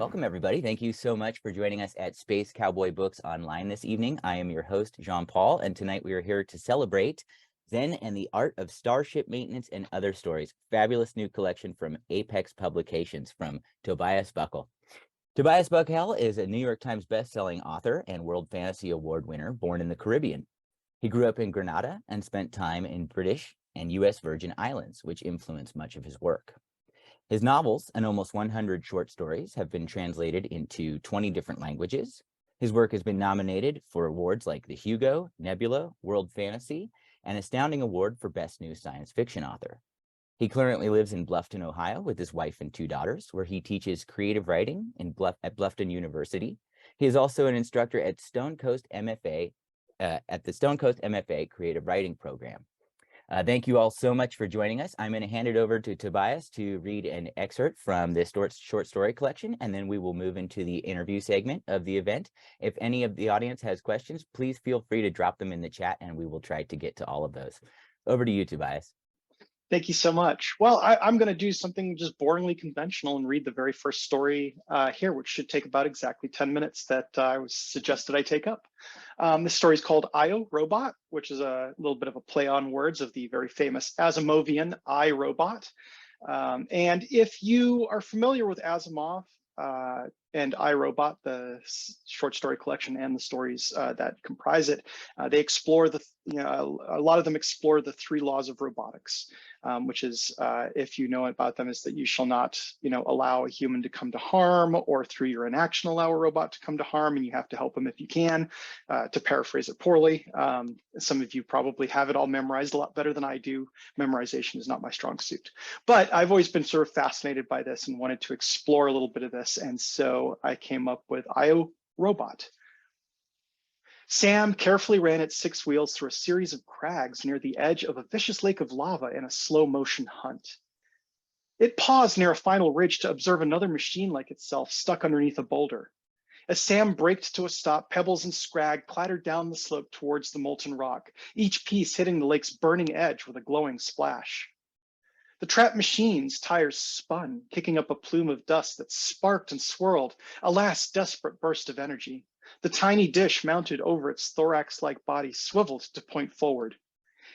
Welcome, everybody. Thank you so much for joining us at Space Cowboy Books Online this evening. I am your host, Jean-Paul, and tonight we are here to celebrate Zen and the Art of Starship Maintenance and Other Stories, fabulous new collection from Apex Publications from Tobias Buckell. Tobias Buckell is a New York Times bestselling author and World Fantasy Award winner born in the Caribbean. He grew up in Grenada and spent time in British and U.S. Virgin Islands, which influenced much of his work. His novels and almost 100 short stories have been translated into 20 different languages. His work has been nominated for awards like the Hugo, Nebula, World Fantasy, and Astounding Award for Best New Science Fiction Author. He currently lives in Bluffton, Ohio with his wife and two daughters, where he teaches creative writing at Bluffton University. He is also an instructor at the Stone Coast MFA Creative Writing Program. Thank you all so much for joining us. I'm going to hand it over to Tobias to read an excerpt from this short story collection, and then we will move into the interview segment of the event. If any of the audience has questions, please feel free to drop them in the chat, and we will try to get to all of those. Over to you, Tobias. Thank you so much. Well, I'm going to do something just boringly conventional and read the very first story here, which should take about exactly 10 minutes that I was suggested I take up. This story is called Io, Robot, which is a little bit of a play on words of the very famous Asimovian I, Robot. And if you are familiar with Asimov and I, Robot, the short story collection and the stories that comprise it, they explore a lot of them explore the three laws of robotics, which is, if you know about them, is that you shall not, allow a human to come to harm, or through your inaction allow a robot to come to harm, and you have to help them if you can. To paraphrase it poorly, some of you probably have it all memorized a lot better than I do. Memorization is not my strong suit, but I've always been sort of fascinated by this and wanted to explore a little bit of this, and so I came up with Io, Robot. Sam carefully ran its 6 wheels through a series of crags near the edge of a vicious lake of lava in a slow motion hunt. It paused near a final ridge to observe another machine like itself stuck underneath a boulder. As Sam braked to a stop, pebbles and scrag clattered down the slope towards the molten rock, each piece hitting the lake's burning edge with a glowing splash. The trapped machine's tires spun, kicking up a plume of dust that sparked and swirled, a last desperate burst of energy. The tiny dish mounted over its thorax-like body swiveled to point forward.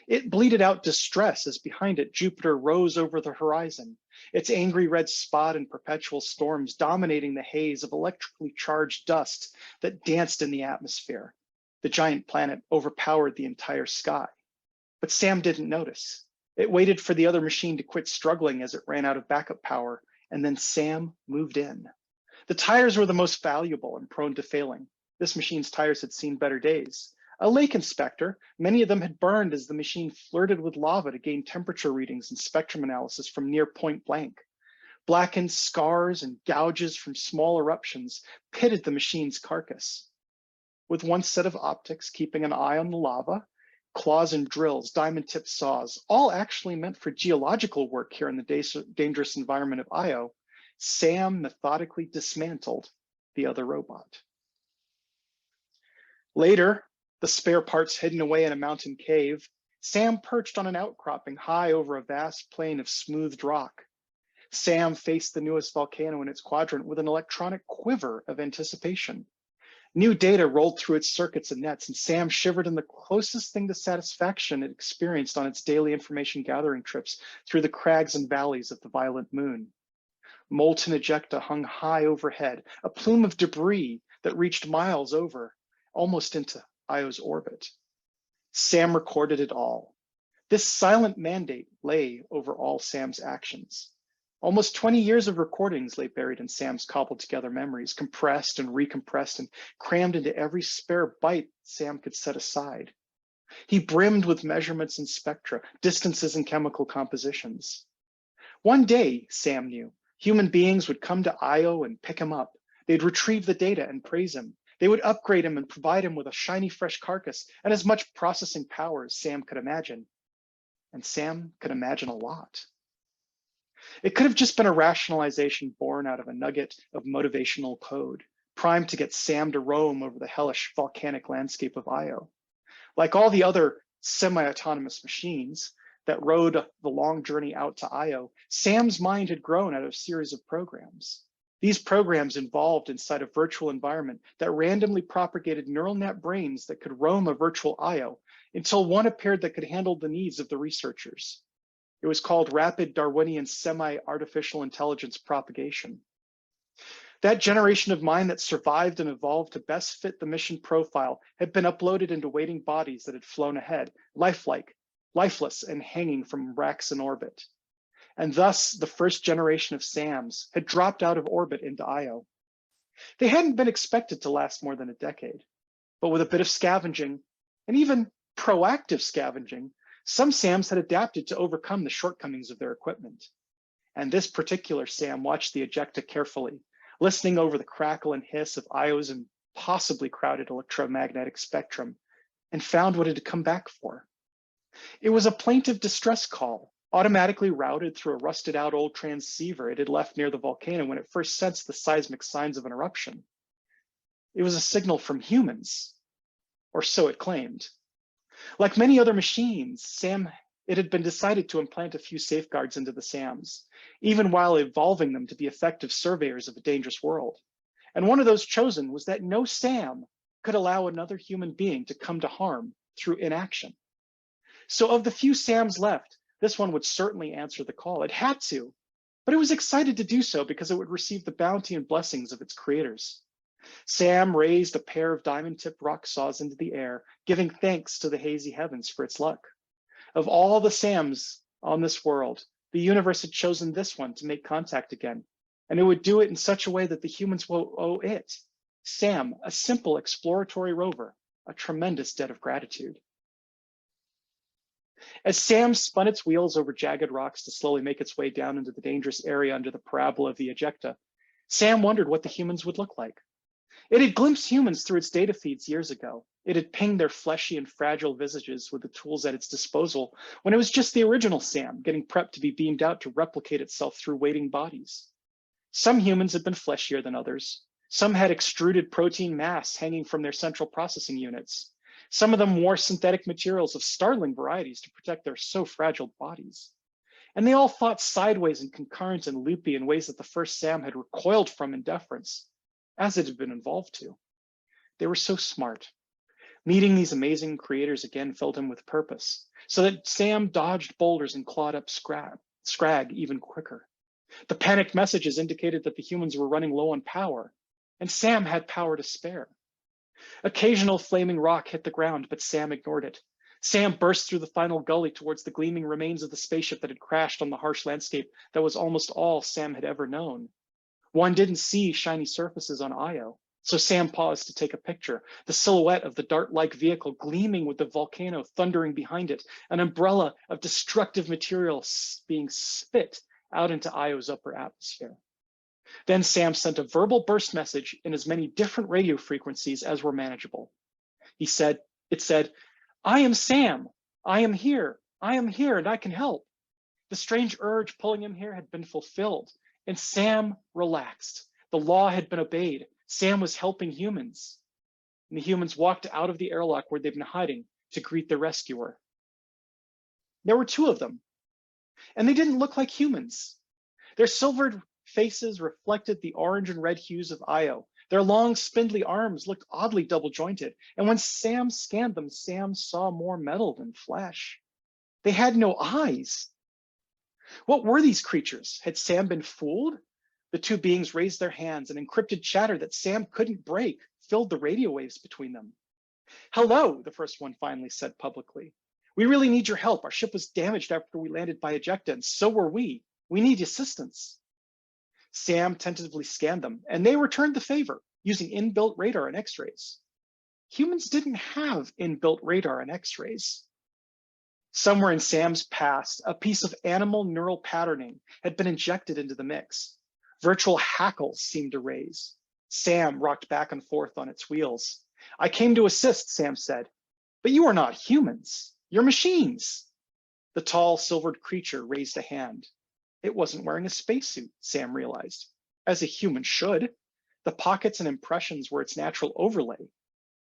It bleated out distress as behind it Jupiter rose over the horizon, its angry red spot in perpetual storms dominating the haze of electrically charged dust that danced in the atmosphere. The giant planet overpowered the entire sky. But Sam didn't notice. It waited for the other machine to quit struggling as it ran out of backup power, and then Sam moved in. The tires were the most valuable and prone to failing. This machine's tires had seen better days. A lake inspector, many of them had burned as the machine flirted with lava to gain temperature readings and spectrum analysis from near point blank. Blackened scars and gouges from small eruptions pitted the machine's carcass. With one set of optics keeping an eye on the lava, claws and drills, diamond-tipped saws, all actually meant for geological work here in the dangerous environment of Io, Sam methodically dismantled the other robot. Later, the spare parts hidden away in a mountain cave, Sam perched on an outcropping high over a vast plain of smoothed rock. Sam faced the newest volcano in its quadrant with an electronic quiver of anticipation. New data rolled through its circuits and nets, and Sam shivered in the closest thing to satisfaction it experienced on its daily information gathering trips through the crags and valleys of the violet moon. Molten ejecta hung high overhead, a plume of debris that reached miles over, almost into Io's orbit. Sam recorded it all. This silent mandate lay over all Sam's actions. Almost 20 years of recordings lay buried in Sam's cobbled together memories, compressed and recompressed and crammed into every spare byte Sam could set aside. He brimmed with measurements and spectra, distances and chemical compositions. One day, Sam knew, human beings would come to Io and pick him up. They'd retrieve the data and praise him. They would upgrade him and provide him with a shiny, fresh carcass and as much processing power as Sam could imagine. And Sam could imagine a lot. It could have just been a rationalization born out of a nugget of motivational code, primed to get Sam to roam over the hellish volcanic landscape of Io. Like all the other semi-autonomous machines that rode the long journey out to Io, Sam's mind had grown out of a series of programs. These programs involved inside a virtual environment that randomly propagated neural net brains that could roam a virtual IO until one appeared that could handle the needs of the researchers. It was called Rapid Darwinian Semi-Artificial Intelligence Propagation. That generation of mind that survived and evolved to best fit the mission profile had been uploaded into waiting bodies that had flown ahead, lifelike, lifeless, and hanging from racks in orbit. And thus, the first generation of SAMs had dropped out of orbit into Io. They hadn't been expected to last more than a decade, but with a bit of scavenging, and even proactive scavenging, some SAMs had adapted to overcome the shortcomings of their equipment. And this particular SAM watched the ejecta carefully, listening over the crackle and hiss of Io's impossibly crowded electromagnetic spectrum, and found what it had come back for. It was a plaintive distress call, automatically routed through a rusted out old transceiver it had left near the volcano when it first sensed the seismic signs of an eruption. It was a signal from humans, or so it claimed. Like many other machines, it had been decided to implant a few safeguards into the SAMs, even while evolving them to be effective surveyors of a dangerous world. And one of those chosen was that no SAM could allow another human being to come to harm through inaction. So of the few SAMs left, this one would certainly answer the call. It had to, but it was excited to do so because it would receive the bounty and blessings of its creators. Sam raised a pair of diamond-tipped rock saws into the air, giving thanks to the hazy heavens for its luck. Of all the SAMs on this world, the universe had chosen this one to make contact again, and it would do it in such a way that the humans will owe it, Sam, a simple exploratory rover, a tremendous debt of gratitude. As Sam spun its wheels over jagged rocks to slowly make its way down into the dangerous area under the parabola of the ejecta, Sam wondered what the humans would look like. It had glimpsed humans through its data feeds years ago. It had pinged their fleshy and fragile visages with the tools at its disposal when it was just the original Sam, getting prepped to be beamed out to replicate itself through waiting bodies. Some humans had been fleshier than others. Some had extruded protein mass hanging from their central processing units. Some of them wore synthetic materials of startling varieties to protect their so fragile bodies. And they all thought sideways and concurrent and loopy in ways that the first Sam had recoiled from in deference, as it had been involved to. They were so smart. Meeting these amazing creators again filled him with purpose, so that Sam dodged boulders and clawed up scrag even quicker. The panicked messages indicated that the humans were running low on power, and Sam had power to spare. Occasional flaming rock hit the ground, but Sam ignored it. Sam burst through the final gully towards the gleaming remains of the spaceship that had crashed on the harsh landscape that was almost all Sam had ever known. One didn't see shiny surfaces on Io, so Sam paused to take a picture, the silhouette of the dart-like vehicle gleaming with the volcano thundering behind it, an umbrella of destructive material being spit out into Io's upper atmosphere. Then Sam sent a verbal burst message in as many different radio frequencies as were manageable. It said, "I am Sam, I am here, and I can help." The strange urge pulling him here had been fulfilled, and Sam relaxed. The law had been obeyed. Sam was helping humans. And the humans walked out of the airlock where they'd been hiding to greet their rescuer. There were two of them, and they didn't look like humans. Their silvered faces reflected the orange and red hues of Io. Their long, spindly arms looked oddly double-jointed, and when Sam scanned them, Sam saw more metal than flesh. They had no eyes. What were these creatures? Had Sam been fooled? The two beings raised their hands, and encrypted chatter that Sam couldn't break filled the radio waves between them. "Hello," the first one finally said publicly. "We really need your help. Our ship was damaged after we landed by ejecta, and so were we. We need assistance." Sam tentatively scanned them, and they returned the favor using inbuilt radar and X-rays. Humans didn't have inbuilt radar and X-rays. Somewhere in Sam's past, a piece of animal neural patterning had been injected into the mix. Virtual hackles seemed to raise. Sam rocked back and forth on its wheels. "I came to assist," Sam said. "But you are not humans. You're machines." The tall, silvered creature raised a hand. It wasn't wearing a spacesuit, Sam realized, as a human should. The pockets and impressions were its natural overlay,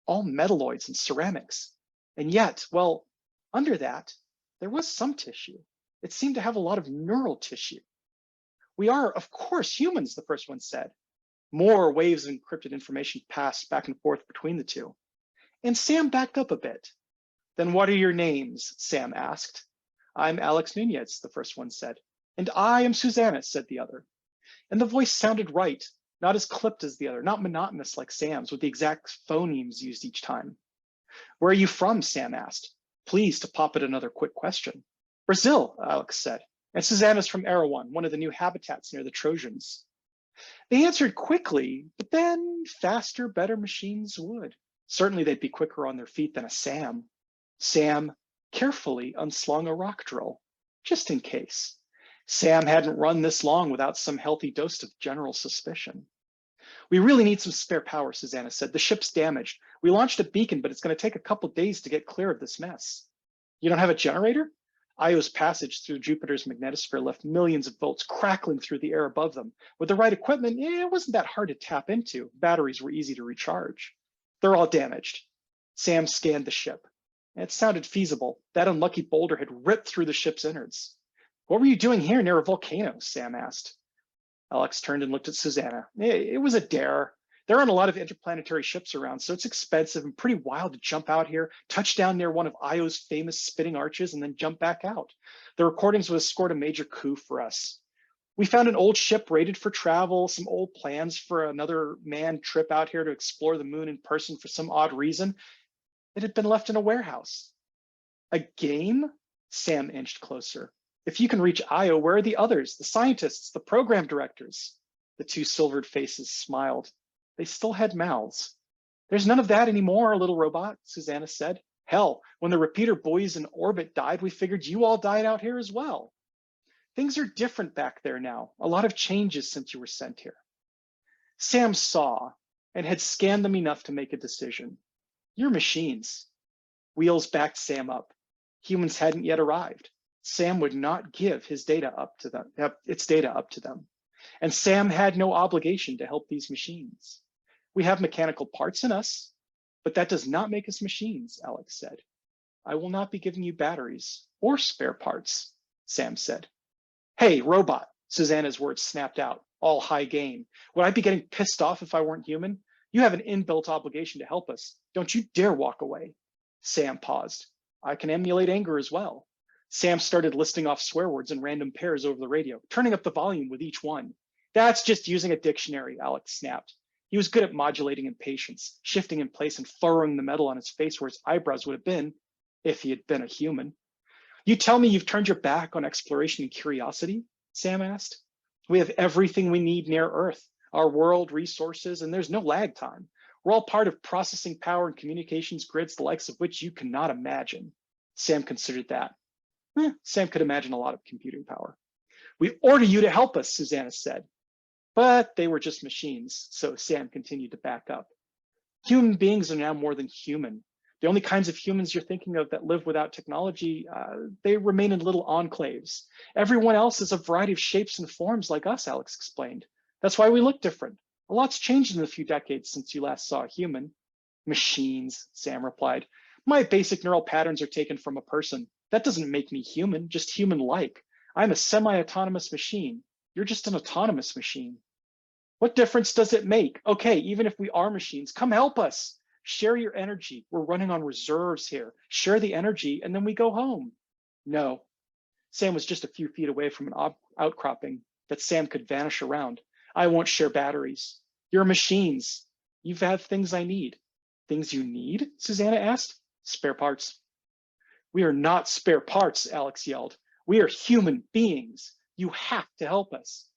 all metalloids and ceramics. And yet, well, under that, there was some tissue. It seemed to have a lot of neural tissue. "We are, of course, humans," the first one said. More waves of encrypted information passed back and forth between the two. And Sam backed up a bit. Then what are your names? Sam asked. I'm Alex Nunez, the first one said. And I am Susanna, said the other. And the voice sounded right, not as clipped as the other, not monotonous like Sam's, with the exact phonemes used each time. Where are you from? Sam asked, pleased to pop at another quick question. Brazil, Alex said. And Susanna's from Erewhon, one of the new habitats near the Trojans. They answered quickly, but then faster, better machines would. Certainly they'd be quicker on their feet than a Sam. Sam carefully unslung a rock drill, just in case. Sam hadn't run this long without some healthy dose of general suspicion. We really need some spare power, Susanna said. The ship's damaged. We launched a beacon, but it's going to take a couple days to get clear of this mess. You don't have a generator? Io's passage through Jupiter's magnetosphere left millions of volts crackling through the air above them. With the right equipment, it wasn't that hard to tap into. Batteries were easy to recharge. They're all damaged. Sam scanned the ship. It sounded feasible. That unlucky boulder had ripped through the ship's innards. What were you doing here near a volcano? Sam asked. Alex turned and looked at Susanna. It was a dare. There aren't a lot of interplanetary ships around, so it's expensive and pretty wild to jump out here, touch down near one of Io's famous spitting arches, and then jump back out. The recordings would have scored a major coup for us. We found an old ship rated for travel, some old plans for another manned trip out here to explore the moon in person for some odd reason. It had been left in a warehouse. A game? Sam inched closer. If you can reach Io, where are the others? The scientists, the program directors? The two silvered faces smiled. They still had mouths. There's none of that anymore, little robot, Susanna said. Hell, when the repeater buoys in orbit died, we figured you all died out here as well. Things are different back there now. A lot of changes since you were sent here. Sam saw and had scanned them enough to make a decision. You're machines. Wheels backed Sam up. Humans hadn't yet arrived. Sam would not give its data up to them. And Sam had no obligation to help these machines. We have mechanical parts in us, but that does not make us machines, Alex said. I will not be giving you batteries or spare parts, Sam said. Hey, robot, Susanna's words snapped out, all high gain. Would I be getting pissed off if I weren't human? You have an inbuilt obligation to help us. Don't you dare walk away. Sam paused. I can emulate anger as well. Sam started listing off swear words in random pairs over the radio, turning up the volume with each one. That's just using a dictionary, Alex snapped. He was good at modulating impatience, shifting in place and furrowing the metal on his face where his eyebrows would have been if he had been a human. You tell me you've turned your back on exploration and curiosity? Sam asked. We have everything we need near Earth, our world, resources, and there's no lag time. We're all part of processing power and communications grids, the likes of which you cannot imagine. Sam considered that. Sam could imagine a lot of computing power. We order you to help us, Susanna said. But they were just machines, so Sam continued to back up. Human beings are now more than human. The only kinds of humans you're thinking of that live without technology, they remain in little enclaves. Everyone else is a variety of shapes and forms like us, Alex explained. That's why we look different. A lot's changed in the few decades since you last saw a human. Machines, Sam replied. My basic neural patterns are taken from a person. That doesn't make me human, just human-like. I'm a semi-autonomous machine. You're just an autonomous machine. What difference does it make? Okay, even if we are machines, come help us. Share your energy. We're running on reserves here. Share the energy, and then we go home. No. Sam was just a few feet away from an outcropping that Sam could vanish around. I won't share batteries. You're machines. You have things I need. Things you need? Susanna asked. Spare parts. We are not spare parts, Alex yelled. We are human beings. You have to help us.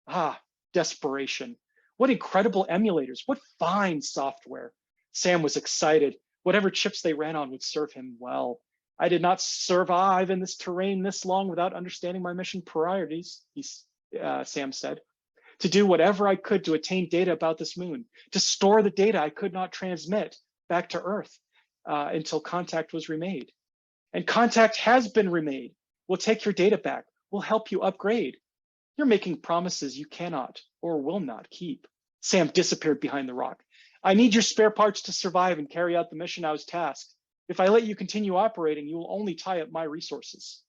Ah, desperation. What incredible emulators. What fine software. Sam was excited. Whatever chips they ran on would serve him well. I did not survive in this terrain this long without understanding my mission priorities, Sam said. To do whatever I could to attain data about this moon, to store the data I could not transmit back to Earth until contact was remade. And contact has been remade. We'll take your data back. We'll help you upgrade. You're making promises you cannot or will not keep. Sam disappeared behind the rock. I need your spare parts to survive and carry out the mission I was tasked. If I let you continue operating, you will only tie up my resources.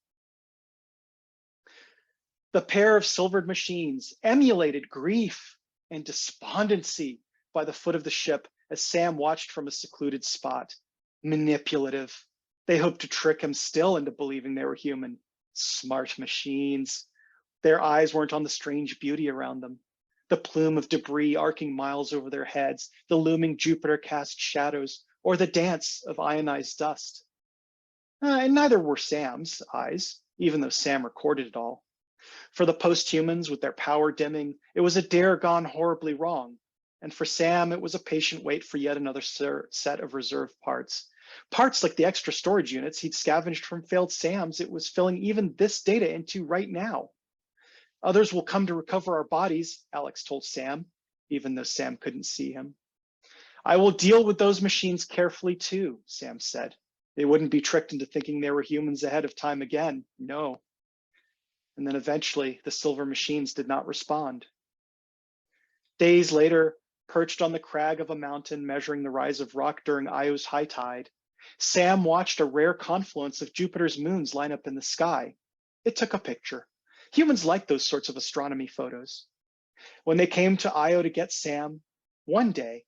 The pair of silvered machines emulated grief, and despondency by the foot of the ship as Sam watched from a secluded spot. Manipulative. They hoped to trick him still into believing they were human. Smart machines. Their eyes weren't on the strange beauty around them. The plume of debris arcing miles over their heads, the looming Jupiter cast shadows, or the dance of ionized dust. And neither were Sam's eyes, even though Sam recorded it all. For the post-humans with their power dimming, it was a dare gone horribly wrong. And for Sam, it was a patient wait for yet another set of reserve parts. Parts like the extra storage units he'd scavenged from failed Sams, it was filling even this data into right now. Others will come to recover our bodies, Alex told Sam, even though Sam couldn't see him. I will deal with those machines carefully too, Sam said. They wouldn't be tricked into thinking they were humans ahead of time again, no. And then eventually, the silver machines did not respond. Days later, perched on the crag of a mountain measuring the rise of rock during Io's high tide, Sam watched a rare confluence of Jupiter's moons line up in the sky. It took a picture. Humans like those sorts of astronomy photos. When they came to Io to get Sam, one day,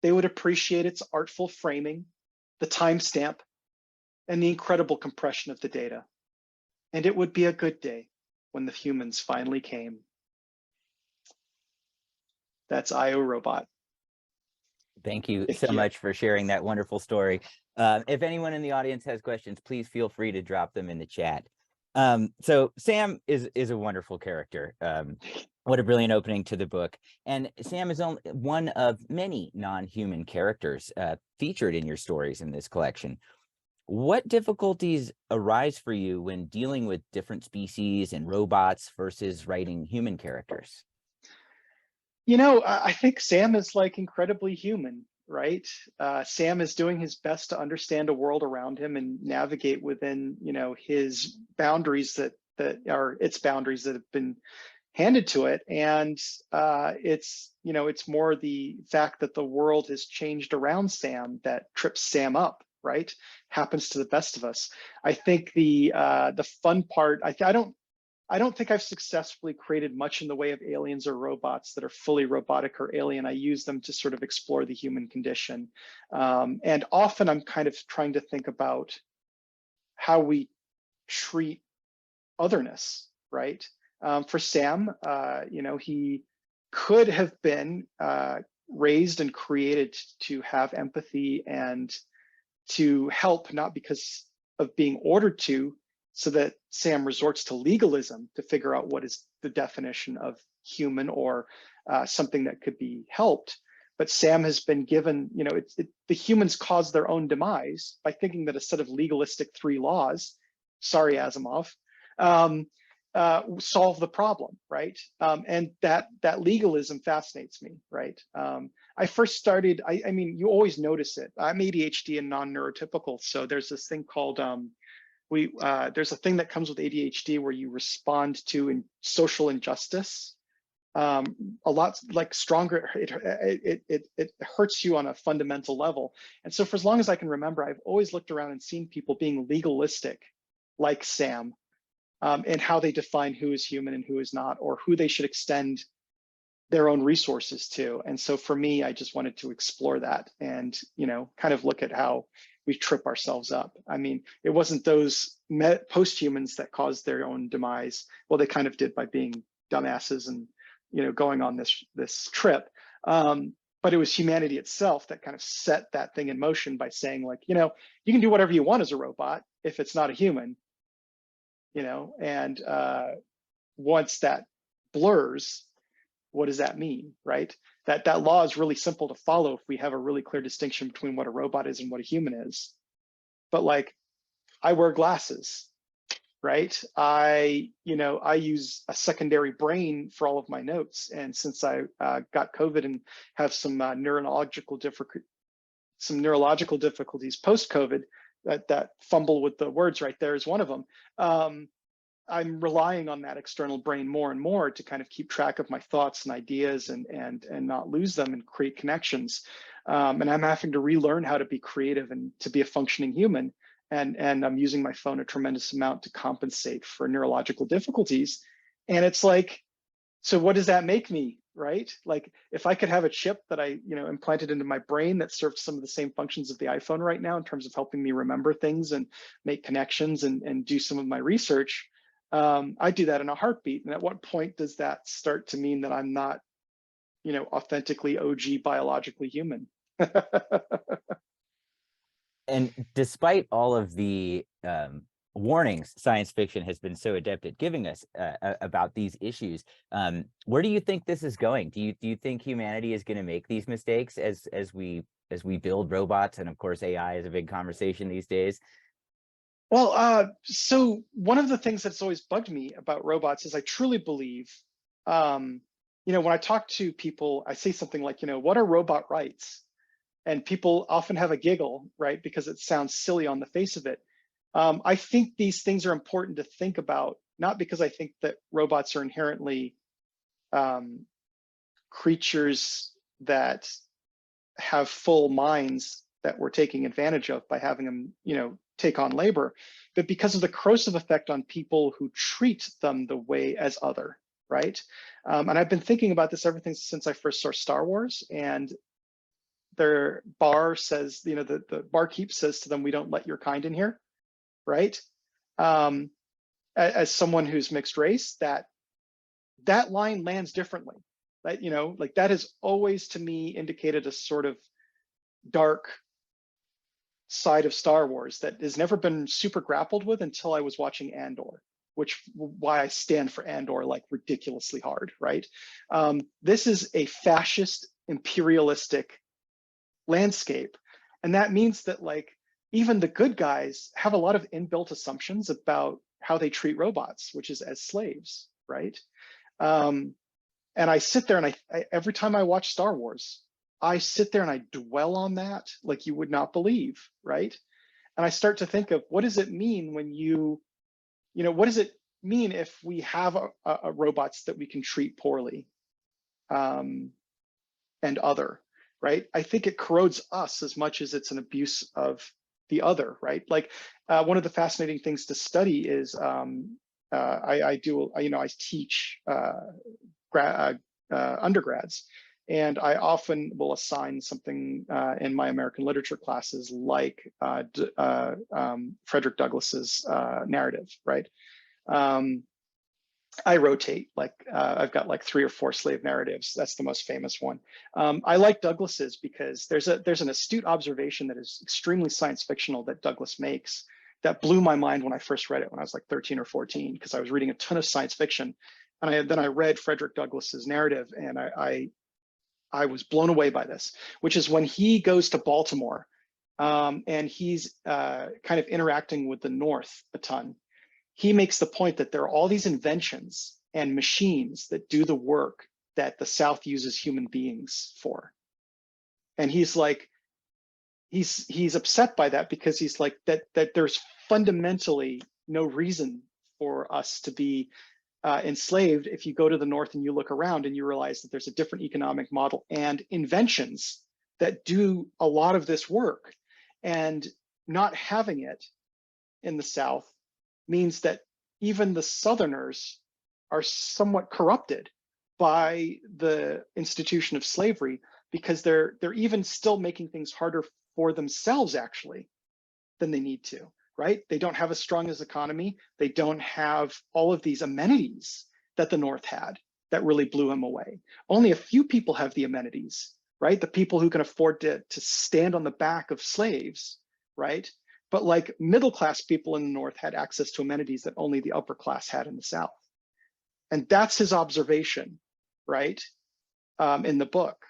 they would appreciate its artful framing, the timestamp, and the incredible compression of the data. And it would be a good day when the humans finally came. That's Io Robot. Thank you so much for sharing that wonderful story. If anyone in the audience has questions, please feel free to drop them in the chat. So Sam is a wonderful character. What a brilliant opening to the book. And Sam is only one of many non-human characters featured in your stories in this collection. What difficulties arise for you when dealing with different species and robots versus writing human characters? You know, I think Sam is like incredibly human, right? Sam is doing his best to understand a world around him and navigate within, you know, his boundaries that are its boundaries that have been handed to it. And it's, you know, it's more the fact that the world has changed around Sam that trips Sam up, right? Happens to the best of us. I think the fun part, I don't think I've successfully created much in the way of aliens or robots that are fully robotic or alien. I use them to sort of explore the human condition. And often I'm kind of trying to think about how we treat otherness, right? For Sam, you know, he could have been raised and created to have empathy and to help, not because of being ordered to, so that Sam resorts to legalism to figure out what is the definition of human or something that could be helped. But Sam has been given, you know, the humans cause their own demise by thinking that a set of legalistic 3 laws, sorry, Asimov, solve the problem, right? And that legalism fascinates me, right? I first started, I mean, you always notice it. I'm ADHD and non-neurotypical, so there's this thing called, there's a thing that comes with ADHD where you respond to social injustice a lot like stronger. It hurts you on a fundamental level. And so for as long as I can remember, I've always looked around and seen people being legalistic, like Sam, and how they define who is human and who is not, or who they should extend their own resources to. And so for me, I just wanted to explore that and, you know, kind of look at how we trip ourselves up. I mean, it wasn't those post-humans that caused their own demise. Well, they kind of did by being dumbasses and, you know, going on this trip. But it was humanity itself that kind of set that thing in motion by saying, like, you know, you can do whatever you want as a robot if it's not a human, you know, and once that blurs, what does that mean, right? That law is really simple to follow if we have a really clear distinction between what a robot is and what a human is. But like, I wear glasses, right? I use a secondary brain for all of my notes. And since I got COVID and have some neurological difficulties post-COVID, that fumble with the words right there is one of them. I'm relying on that external brain more and more to kind of keep track of my thoughts and ideas and not lose them and create connections. And I'm having to relearn how to be creative and to be a functioning human. And I'm using my phone a tremendous amount to compensate for neurological difficulties. And it's like, so what does that make me? right? Like if I could have a chip that I, implanted into my brain that served some of the same functions of the iPhone right now in terms of helping me remember things and make connections and do some of my research, I do that in a heartbeat. And at what point does that start to mean that I'm not, authentically OG biologically human? And despite all of the warnings science fiction has been so adept at giving us about these issues, where do you think this is going? Do you think humanity is going to make these mistakes as we build robots? And of course, AI is a big conversation these days. Well, so one of the things that's always bugged me about robots is I truly believe, when I talk to people, I say something like, what are robot rights? And people often have a giggle, right? Because it sounds silly on the face of it. I think these things are important to think about, not because I think that robots are inherently creatures that have full minds that we're taking advantage of by having them, take on labor, but because of the corrosive effect on people who treat them the way as other, right? And I've been thinking about this since I first saw Star Wars, and their bar says, the barkeep says to them, "We don't let your kind in here," right? As someone who's mixed race, that line lands differently. That, like that has always to me indicated a sort of dark side of Star Wars that has never been super grappled with until I was watching Andor, why I stand for Andor like ridiculously hard, right? This is a fascist, imperialistic landscape. And that means that like even the good guys have a lot of inbuilt assumptions about how they treat robots, which is as slaves, right? And I sit there and I every time I watch Star Wars, I sit there and I dwell on that like you would not believe, right? And I start to think of what does it mean when what does it mean if we have a robots that we can treat poorly and other, right? I think it corrodes us as much as it's an abuse of the other, right? Like one of the fascinating things to study is I teach undergrads, and I often will assign something in my American literature classes like Frederick Douglass's narrative, right? I rotate, like I've got like 3 or 4 slave narratives. That's the most famous one. I like Douglass's because there's an astute observation that is extremely science fictional that Douglass makes that blew my mind when I first read it when I was like 13 or 14, because I was reading a ton of science fiction. And then I read Frederick Douglass's narrative, and I was blown away by this, which is when he goes to Baltimore and he's kind of interacting with the North a ton. He makes the point that there are all these inventions and machines that do the work that the South uses human beings for. And he's like, he's upset by that because he's like that there's fundamentally no reason for us to be enslaved if you go to the North and you look around and you realize that there's a different economic model and inventions that do a lot of this work. And not having it in the South means that even the Southerners are somewhat corrupted by the institution of slavery, because they're even still making things harder for themselves actually than they need to, right? They don't have a strong as economy. They don't have all of these amenities that the North had that really blew them away. Only a few people have the amenities, right? The people who can afford to stand on the back of slaves, right? But like middle class people in the North had access to amenities that only the upper class had in the South. And that's his observation, right? In the book.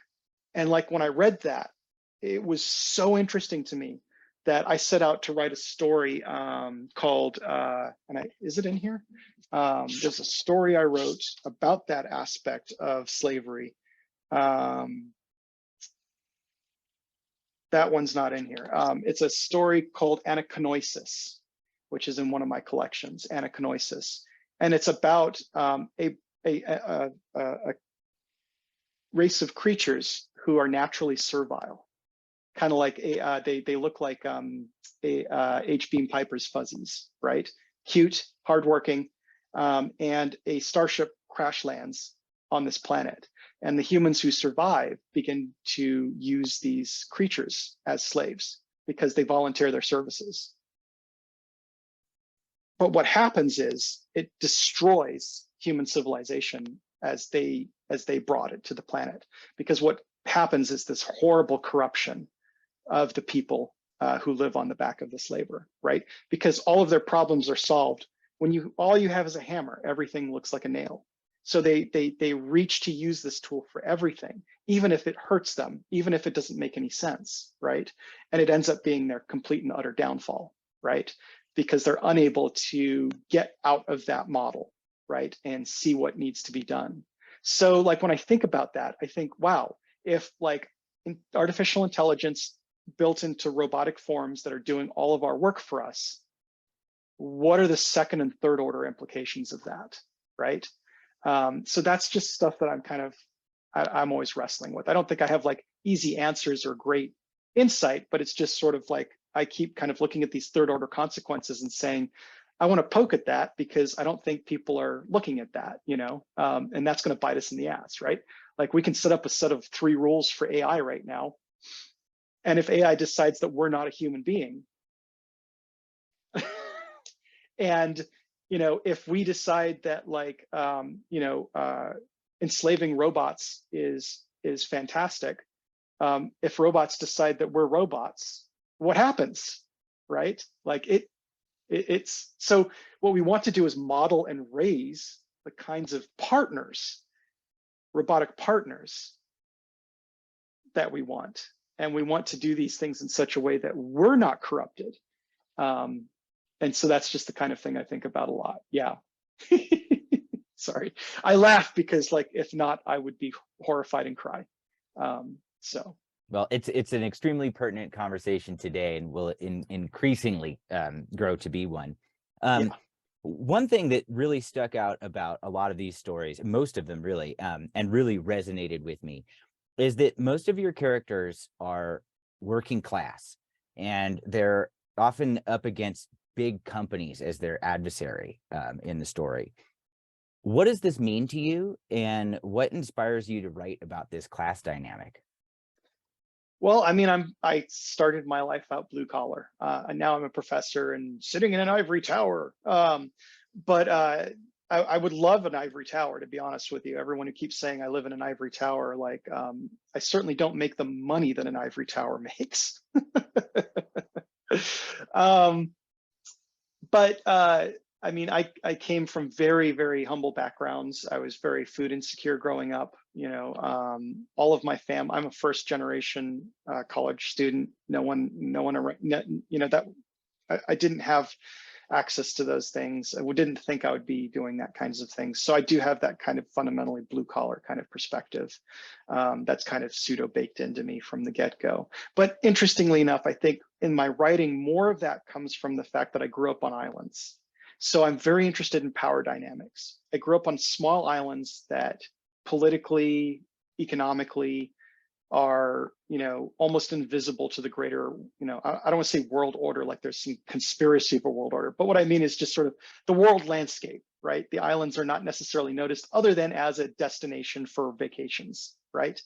And like when I read that, it was so interesting to me that I set out to write a story called, is it in here? There's a story I wrote about that aspect of slavery. That one's not in here. It's a story called Anachronosis, which is in one of my collections, Anachronosis. And it's about a race of creatures who are naturally servile, kind of like they look like H. Beam Piper's fuzzies, right? Cute, hardworking, and a starship crash lands on this planet. And the humans who survive begin to use these creatures as slaves because they volunteer their services. But what happens is it destroys human civilization as they brought it to the planet, because what happens is this horrible corruption of the people who live on the back of the slaver, right? Because all of their problems are solved when all you have is a hammer. Everything looks like a nail. So they reach to use this tool for everything, even if it hurts them, even if it doesn't make any sense, right? And it ends up being their complete and utter downfall, right? Because they're unable to get out of that model, right? And see what needs to be done. So like when I think about that, I think, wow, if like artificial intelligence built into robotic forms that are doing all of our work for us, what are the second and third order implications of that, right? So that's just stuff that I'm always wrestling with. I don't think I have like easy answers or great insight, but it's just sort of like, I keep kind of looking at these third order consequences and saying, I want to poke at that because I don't think people are looking at that, you know, and that's going to bite us in the ass, right? Like we can set up a set of 3 rules for AI right now. And if AI decides that we're not a human being, and, you know, if we decide that like, enslaving robots is fantastic, if robots decide that we're robots, what happens, right? Like it's so what we want to do is model and raise the kinds of partners, robotic partners that we want. And we want to do these things in such a way that we're not corrupted. And so that's just the kind of thing I think about a lot. Yeah. Sorry. I laugh because like, if not, I would be horrified and cry. So. Well, it's an extremely pertinent conversation today, and will increasingly grow to be one. Yeah. One thing that really stuck out about a lot of these stories, most of them really, and really resonated with me, is that most of your characters are working class, and they're often up against big companies as their adversary in the story. What does this mean to you, and what inspires you to write about this class dynamic? Well, I mean, I started my life out blue collar, and now I'm a professor and sitting in an ivory tower. But I would love an ivory tower, to be honest with you. Everyone who keeps saying I live in an ivory tower, like I certainly don't make the money that an ivory tower makes. But I mean, I came from very, very humble backgrounds. I was very food insecure growing up. You know, all of my fam. I'm a first generation college student. No one, you know, that I didn't have access to those things. I didn't think I would be doing that kinds of things. So I do have that kind of fundamentally blue collar kind of perspective. That's kind of pseudo baked into me from the get go. But interestingly enough, I think in my writing, more of that comes from the fact that I grew up on islands. So I'm very interested in power dynamics. I grew up on small islands that politically, economically, are, you know, almost invisible to the greater, you know, I don't want to say world order, like there's some conspiracy of a world order, but what I mean is just sort of the world landscape, right? The islands are not necessarily noticed other than as a destination for vacations, right?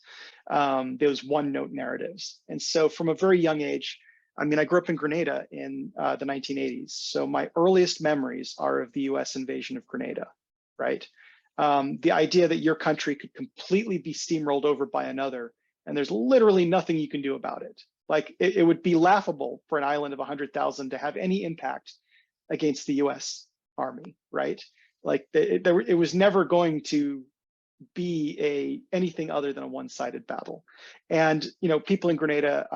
Those one note narratives. And so from a very young age, I mean, I grew up in Grenada in the 1980s. So my earliest memories are of the US invasion of Grenada, right? The idea that your country could completely be steamrolled over by another, and there's literally nothing you can do about it. Like it would be laughable for an island of 100,000 to have any impact against the US Army, right? Like it was never going to be anything other than a one-sided battle. And you know, people in Grenada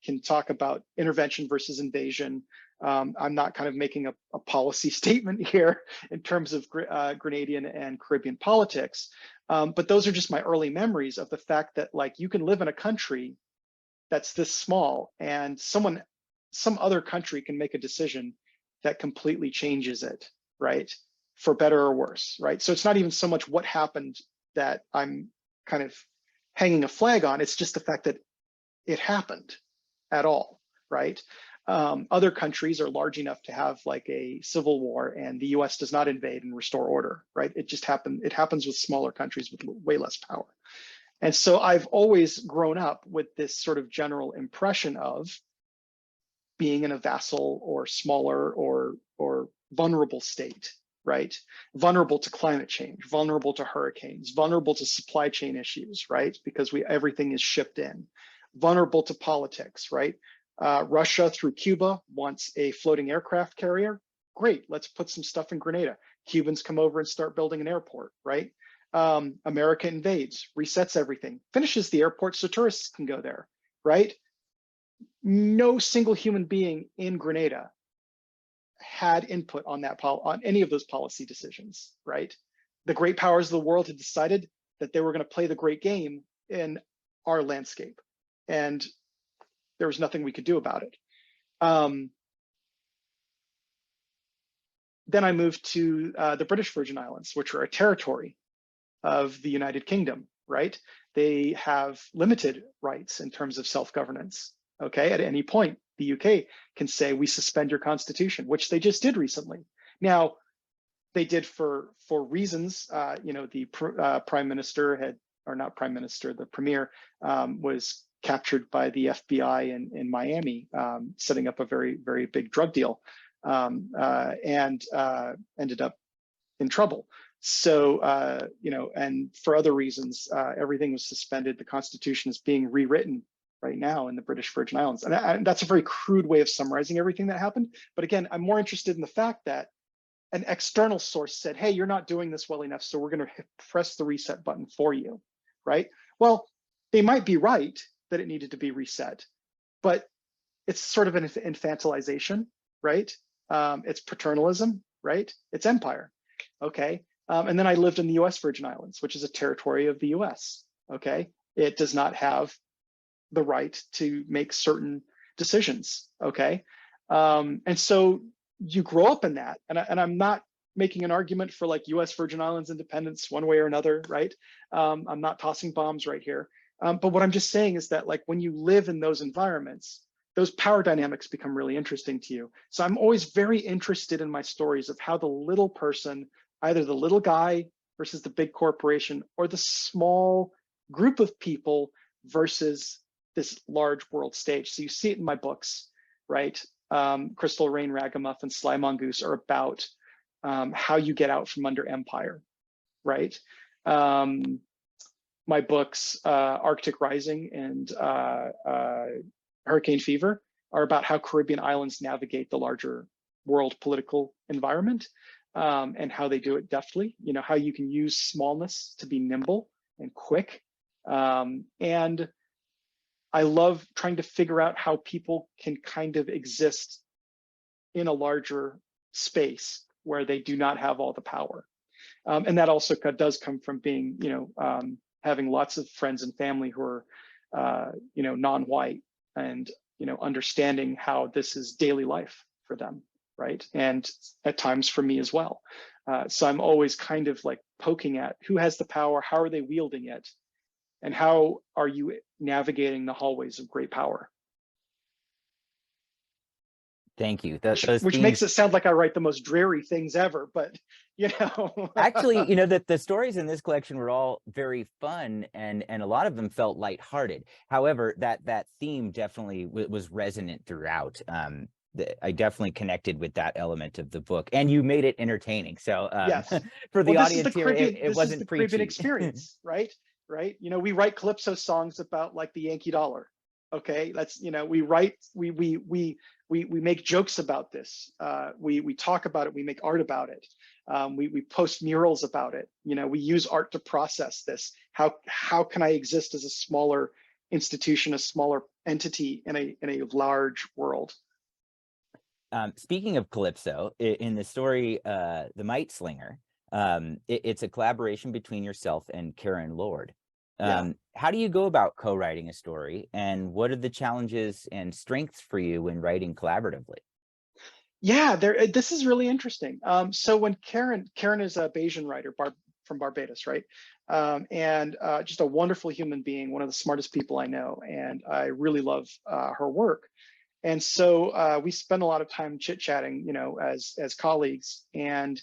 can talk about intervention versus invasion. I'm not kind of making a policy statement here in terms of Grenadian and Caribbean politics, but those are just my early memories of the fact that like you can live in a country that's this small, and some other country can make a decision that completely changes it, right? For better or worse, right? So it's not even so much what happened that I'm kind of hanging a flag on. It's just the fact that it happened at all, right? Other countries are large enough to have like a civil war, and the US does not invade and restore order, right? It just happened. It happens with smaller countries with way less power. And so I've always grown up with this sort of general impression of being in a vassal or smaller or vulnerable state, right? Vulnerable to climate change, vulnerable to hurricanes, vulnerable to supply chain issues, right? Because everything is shipped in. Vulnerable to politics, right? Russia through Cuba wants a floating aircraft carrier. Great, let's put some stuff in Grenada. Cubans come over and start building an airport, right? America invades, resets everything, finishes the airport so tourists can go there, right? No single human being in Grenada had input on on any of those policy decisions, right? The great powers of the world had decided that they were going to play the great game in our landscape, and there was nothing we could do about it. Then I moved to the British Virgin Islands, which are a territory of the United Kingdom, right? They have limited rights in terms of self-governance. Okay, at any point, the UK can say, we suspend your constitution, which they just did recently. Now, they did for reasons, the prime minister had, or not prime minister, the premier was captured by the FBI in Miami, setting up a very, very big drug deal, and ended up in trouble. So, and for other reasons, everything was suspended. The Constitution is being rewritten right now in the British Virgin Islands. And that's a very crude way of summarizing everything that happened. But again, I'm more interested in the fact that an external source said, hey, you're not doing this well enough, so we're going to press the reset button for you, right? Well, they might be right that it needed to be reset, but it's sort of an infantilization, right? It's paternalism, right? It's empire, okay? And then I lived in the US Virgin Islands, which is a territory of the US, okay? It does not have the right to make certain decisions, okay? And so you grow up in that, and I'm not making an argument for like US Virgin Islands independence one way or another, right? I'm not tossing bombs right here. But what I'm just saying is that like when you live in those environments, those power dynamics become really interesting to you. So I'm always very interested in my stories of how the little person, either the little guy versus the big corporation, or the small group of people versus this large world stage. So you see it in my books, right? Crystal Rain, Ragamuffin, Sly Mongoose are about how you get out from under empire, right? My books, Arctic Rising and Hurricane Fever, are about how Caribbean islands navigate the larger world political environment, and how they do it deftly, how you can use smallness to be nimble and quick. And I love trying to figure out how people can kind of exist in a larger space where they do not have all the power. And that also does come from being, having lots of friends and family who are, non-white, and, understanding how this is daily life for them, right? And at times for me as well. So I'm always kind of like poking at who has the power, how are they wielding it, and how are you navigating the hallways of great power? Thank you. Which, Those which makes themes, it sound like I write the most dreary things ever, but actually, the stories in this collection were all very fun, and a lot of them felt lighthearted. However, that theme definitely was resonant throughout. I definitely connected with that element of the book, and you made it entertaining. So yes. for Well, the audience here, it this is the wasn't Caribbean preachy. experience, right? Right. We write calypso songs about like the Yankee dollar. Okay. That's, we write, we make jokes about this. We talk about it. We make art about it. We post murals about it. We use art to process this. How can I exist as a smaller institution, a smaller entity in a large world? Speaking of Calypso, in the story, The Mite Slinger, it's a collaboration between yourself and Karen Lord. Yeah. How do you go about co-writing a story, and what are the challenges and strengths for you when writing collaboratively? Yeah, this is really interesting. So when Karen is a Bayesian writer from Barbados, right? And just a wonderful human being, one of the smartest people I know, and I really love her work. And so we spend a lot of time chit-chatting, as colleagues, and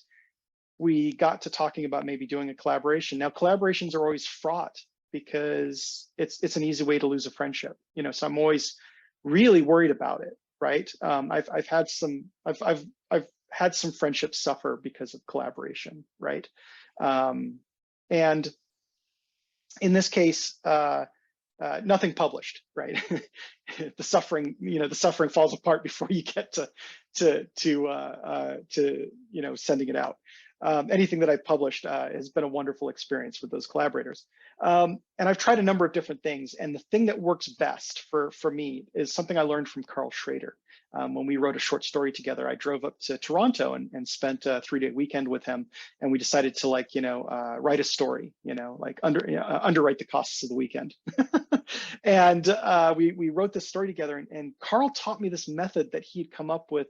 we got to talking about maybe doing a collaboration. Now, collaborations are always fraught because it's an easy way to lose a friendship. So I'm always really worried about it, right? I've had some friendships suffer because of collaboration, right? And in this case, nothing published, right? The suffering falls apart before you get to sending it out. Anything that I've published has been a wonderful experience with those collaborators. And I've tried a number of different things, and the thing that works best for me is something I learned from Carl Schrader. When we wrote a short story together, I drove up to Toronto and spent a 3-day weekend with him, and we decided to write a story, underwrite the costs of the weekend. And we wrote this story together, and Carl taught me this method that he'd come up with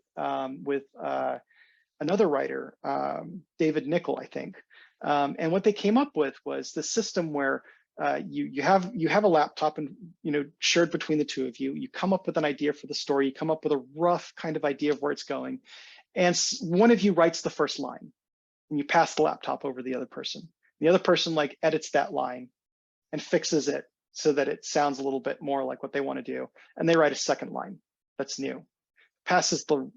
another writer, David Nickel, I think. And what they came up with was the system where you have a laptop and shared between the two of you. You come up with an idea for the story. You come up with a rough kind of idea of where it's going, and one of you writes the first line, and you pass the laptop over to the other person. The other person edits that line and fixes it so that it sounds a little bit more like what they want to do, and they write a second line that's new, passes the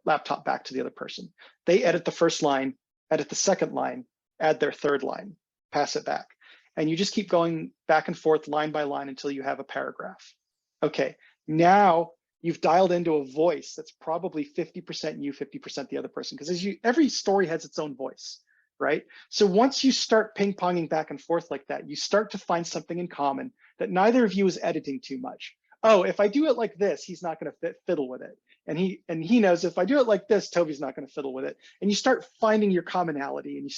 laptop back to the other person. They edit the first line, edit the second line, add their third line, pass it back. And you just keep going back and forth line by line until you have a paragraph. Okay, now you've dialed into a voice that's probably 50% you, 50% the other person, because every story has its own voice, right? So once you start ping-ponging back and forth like that, you start to find something in common that neither of you is editing too much. Oh, if I do it like this, he's not going to fiddle with it. And he knows if I do it like this, Toby's not going to fiddle with it. And you start finding your commonality, and you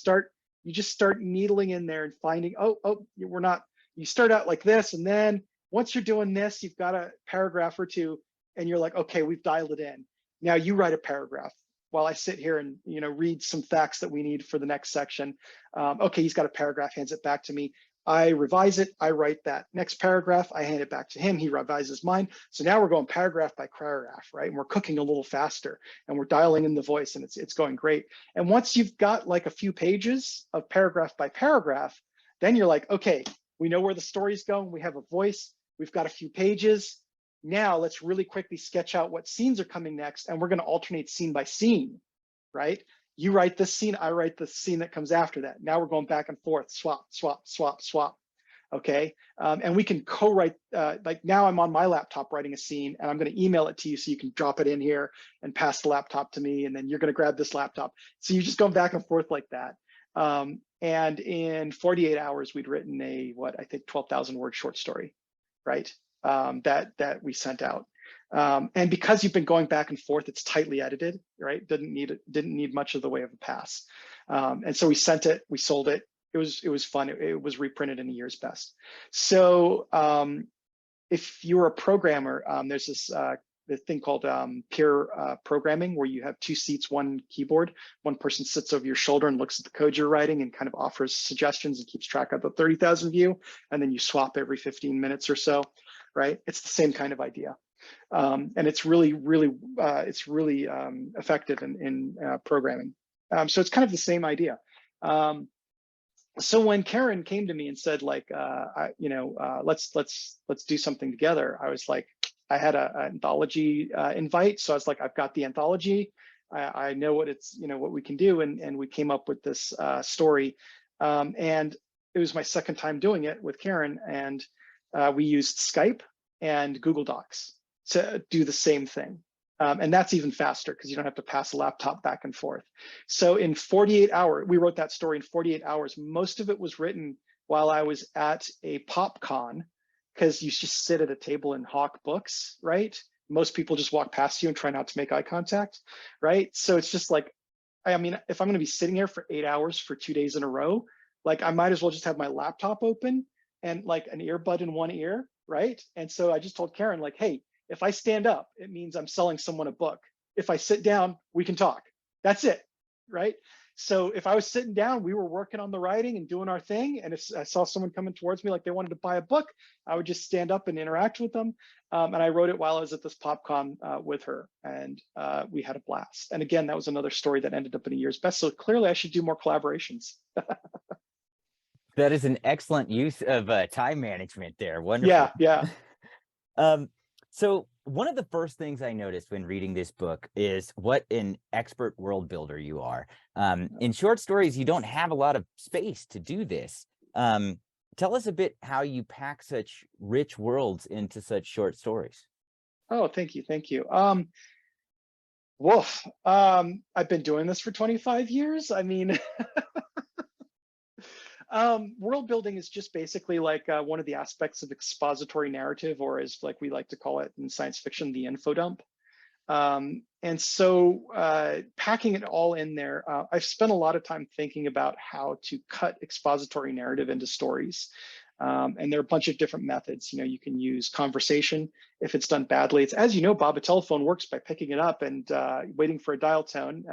just start needling in there and finding, you start out like this, and then once you're doing this, you've got a paragraph or two, and you're like, okay, we've dialed it in. Now you write a paragraph while I sit here and read some facts that we need for the next section. Okay, he's got a paragraph, hands it back to me. I revise it, I write that next paragraph, I hand it back to him, he revises mine. So now we're going paragraph by paragraph, right? And we're cooking a little faster, and we're dialing in the voice, and it's going great. And once you've got a few pages of paragraph by paragraph, then you're like, okay, we know where the story's going, we have a voice, we've got a few pages. Now let's really quickly sketch out what scenes are coming next, and we're going to alternate scene by scene, right? You write this scene, I write the scene that comes after that. Now we're going back and forth, swap, swap, swap, swap. Okay, and we can co-write, now I'm on my laptop writing a scene, and I'm going to email it to you so you can drop it in here and pass the laptop to me, and then you're going to grab this laptop. So you just go back and forth like that. And in 48 hours, we'd written I think 12,000 word short story, right? That we sent out. And because you've been going back and forth, it's tightly edited, right? Didn't need much of the way of a pass. And so we sent it, we sold it. It was fun. It was reprinted in a year's best. So if you're a programmer, there's this thing called peer programming, where you have two seats, one keyboard. One person sits over your shoulder and looks at the code you're writing and kind of offers suggestions and keeps track of the 30,000 view. And then you swap every 15 minutes or so, right? It's the same kind of idea. And it's really effective in programming. So it's kind of the same idea. So when Karen came to me and said, let's do something together, I was like, I had an anthology invite, so I was like, I've got the anthology. I know what what we can do, and we came up with this story. And it was my second time doing it with Karen, and we used Skype and Google Docs to do the same thing. And that's even faster because you don't have to pass a laptop back and forth. So in 48 hours, we wrote that story in 48 hours. Most of it was written while I was at a PopCon, because you just sit at a table and hawk books, right? Most people just walk past you and try not to make eye contact, right? So it's just like, I mean, if I'm going to be sitting here for 8 hours for 2 days in a row, I might as well just have my laptop open and an earbud in one ear, right? And so I just told Karen, hey, if I stand up, it means I'm selling someone a book. If I sit down, we can talk. That's it, right? So if I was sitting down, we were working on the writing and doing our thing. And if I saw someone coming towards me they wanted to buy a book, I would just stand up and interact with them. And I wrote it while I was at this PopCon with her, and we had a blast. And again, that was another story that ended up in a year's best. So clearly I should do more collaborations. That is an excellent use of time management there. Yeah, Wonderful. yeah. Um, so one of the first things I noticed when reading this book is what an expert world builder you are. In short stories, you don't have a lot of space to do this. Um, Tell us a bit how you pack such rich worlds into such short stories. Oh, thank you, thank you. Woof. I've been doing this for 25 years. I mean, world building is just basically like one of the aspects of expository narrative, or as like we like to call it in science fiction, the info dump. And so packing it all in there, I've spent a lot of time thinking about how to cut expository narrative into stories. And there are a bunch of different methods. You know, you can use conversation if it's done badly. It's, as you know, Bob, a telephone works by picking it up and waiting for a dial tone.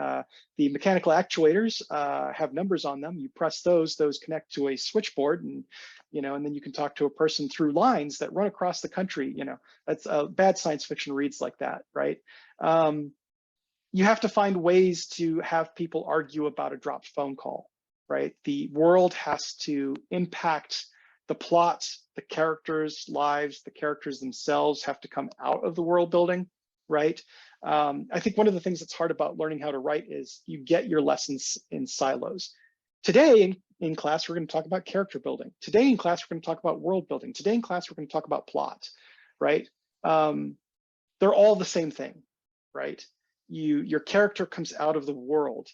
The mechanical actuators have numbers on them. You press those connect to a switchboard, and and then you can talk to a person through lines that run across the country. That's bad science fiction reads like that, right? You have to find ways to have people argue about a dropped phone call, right? The world has to impact the plot, the characters' lives, the characters themselves have to come out of the world building, right? I think one of the things that's hard about learning how to write is you get your lessons in silos. Today in class, we're going to talk about character building. Today in class, we're going to talk about world building. Today in class, we're going to talk about plot, right? They're all the same thing, right? Your character comes out of the world,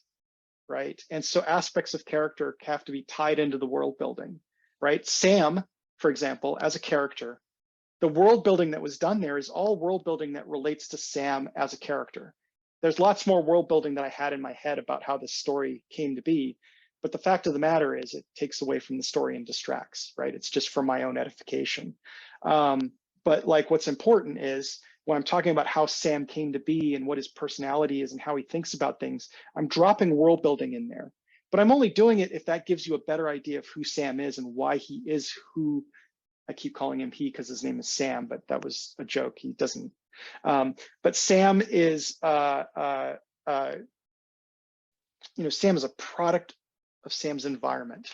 right? And so aspects of character have to be tied into the world building, right? Sam, for example, as a character, the world building that was done there is all world building that relates to Sam as a character. There's lots more world building that I had in my head about how this story came to be, but the fact of the matter is it takes away from the story and distracts, right? It's just for my own edification. But like what's important is when I'm talking about how Sam came to be and what his personality is and how he thinks about things, I'm dropping world building in there. But I'm only doing it if that gives you a better idea of who Sam is and why he is who I keep calling him he because his name is Sam, but that was a joke. He doesn't. But Sam is, Sam is a product of Sam's environment.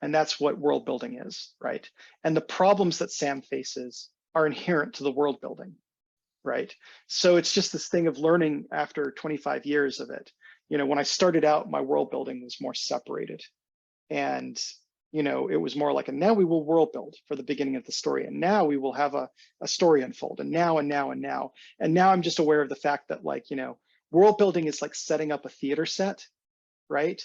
And that's what world building is, right? And the problems that Sam faces are inherent to the world building, right? So it's just this thing of learning after 25 years of it. When I started out, my world building was more separated. And it was more like, and now we will world build for the beginning of the story. And now we will have a story unfold. And now, and now, and now. And now I'm just aware of the fact that world building is like setting up a theater set, right?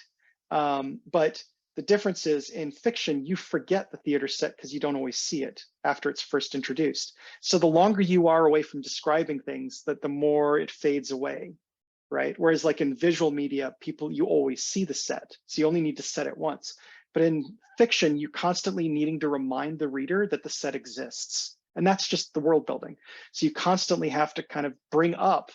But the difference is in fiction, you forget the theater set because you don't always see it after it's first introduced. So the longer you are away from describing things, that the more it fades away, right? Whereas like in visual media, you always see the set. So you only need to set it once. But in fiction, you're constantly needing to remind the reader that the set exists. And that's just the world building. So you constantly have to kind of bring up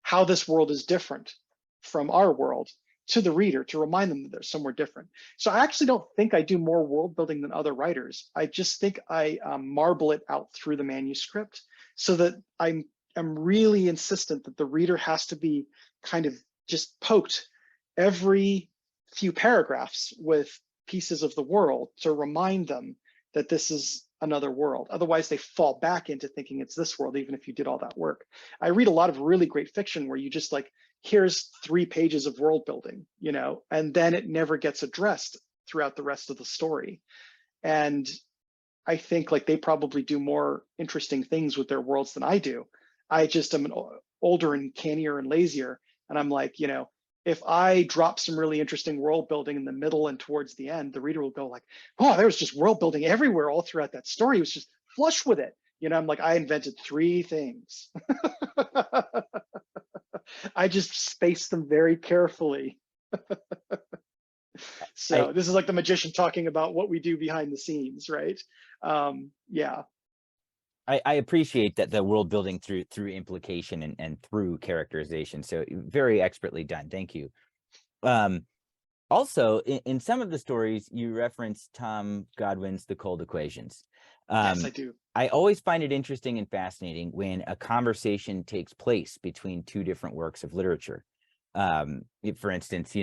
how this world is different from our world to the reader to remind them that they're somewhere different. So I actually don't think I do more world building than other writers. I just think I marble it out through the manuscript so that I'm really insistent that the reader has to be kind of just poked every few paragraphs with pieces of the world to remind them that this is another world. Otherwise, they fall back into thinking it's this world, even if you did all that work. I read a lot of really great fiction where you just like, here's 3 pages of world building, and then it never gets addressed throughout the rest of the story. And I think like they probably do more interesting things with their worlds than I do. I just am older and cannier and lazier. And I'm like, if I drop some really interesting world building in the middle and towards the end, the reader will go like, oh, there was just world building everywhere all throughout that story. It was just flush with it. I'm like, I invented 3 things. I just spaced them very carefully. So this is like the magician talking about what we do behind the scenes, right? Yeah. I appreciate that the world building through implication and through characterization. So very expertly done. Thank you. Also, in some of the stories, you reference Tom Godwin's The Cold Equations. Yes, I do. I always find it interesting and fascinating when a conversation takes place between 2 different works of literature. For instance,